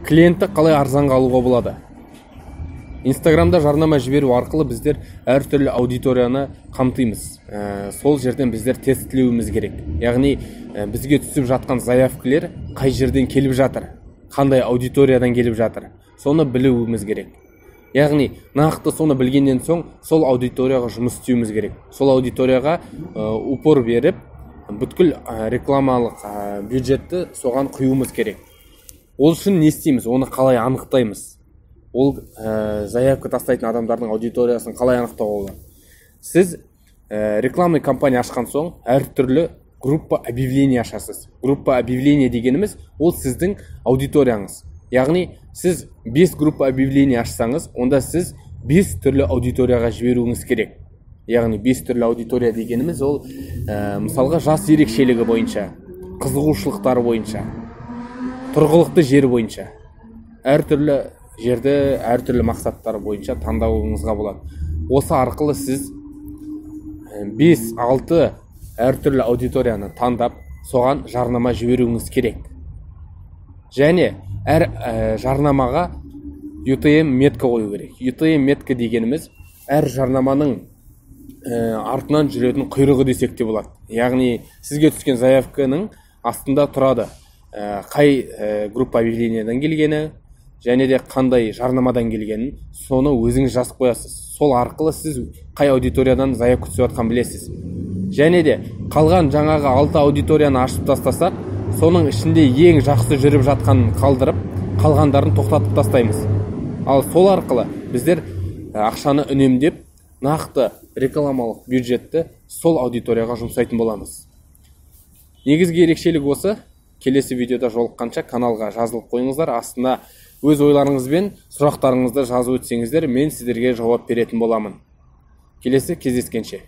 клиентті қалай арзанға алуға болады? Инстаграмда жарнама жіберу арқылы біздер әртүрлі аудиторияны қамтимыз. Сол жерден біздер тестілеуіміз керек. Яғни бізге түсіп жатқан заявкілер қай жерден келіп жатыр, қандай аудиториядан келіп жатыр, соны білуіміз керек. Яғни нақты соны білгеннен соң сол аудиторияға жұмыс істеуіміз керек. Сол аудиторияға упор беріп, бүткіл рекламалық бюджетті соған құюымыз керек. Ол үшін не істейміз, оны қалай анықтаймыз? Ол заявка тастайтын адамдардың аудиториясын қалай анықтауға болады? Сіз рекламный кампания ашқан соң әртүрлі группа объявление ашасыз. Группа объявление дегеніміз ол сіздің аудиторияңыз. Яғни сіз 5 группа объявление ашсаңыз, онда сіз 5 түрлі аудиторияға жіберуіңіз керек. Яғни 5 түрлі аудитория дегеніміз ол мысалға жас ерекшелігі бойынша, қызығушылықтары бойынша, тұрғылықты жері бойынша, әртүрлі жерді әртүрлі мақсаттары бойынша таңдауыңызға болады. Осы арқылы сіз 5-6 әртүрлі аудиторияны таңдап, соған жарнама жіберуіңіз керек. Және әр жарнамаға UTM метка қою керек. UTM метка дегеніміз әр жарнаманың артынан жүретін құйрығы десек те болады. Яғни сізге түскен заявканың астында тұрады қай группа объявлениеден келгені, және де қандай жарнамадан келгенін, соны өзіңіз жазып қоясыз. Сол арқылы сіз қай аудиториядан заявка түсіп жатқанын білесіз. Және де қалған жаңағы 6 аудиторияны ашып тастасақ, соның ішінде ең жақсы жүріп жатқанын қалдырып, қалғандарын тоқтатып тастаймыз. Ал сол арқылы біздер ақшаны үнемдеп, нақты рекламалық бюджетті сол аудиторияға жұмсайтын боламыз. Негізгі ерекшелік осы. Келесі видеода жолыққанша каналға жазылып қойыңыздар. Астына өз ойларыңыз бен сұрақтарыңызды жазып өтсеңіздер, мен сіздерге жауап беретін боламын. Келесі кездескенше.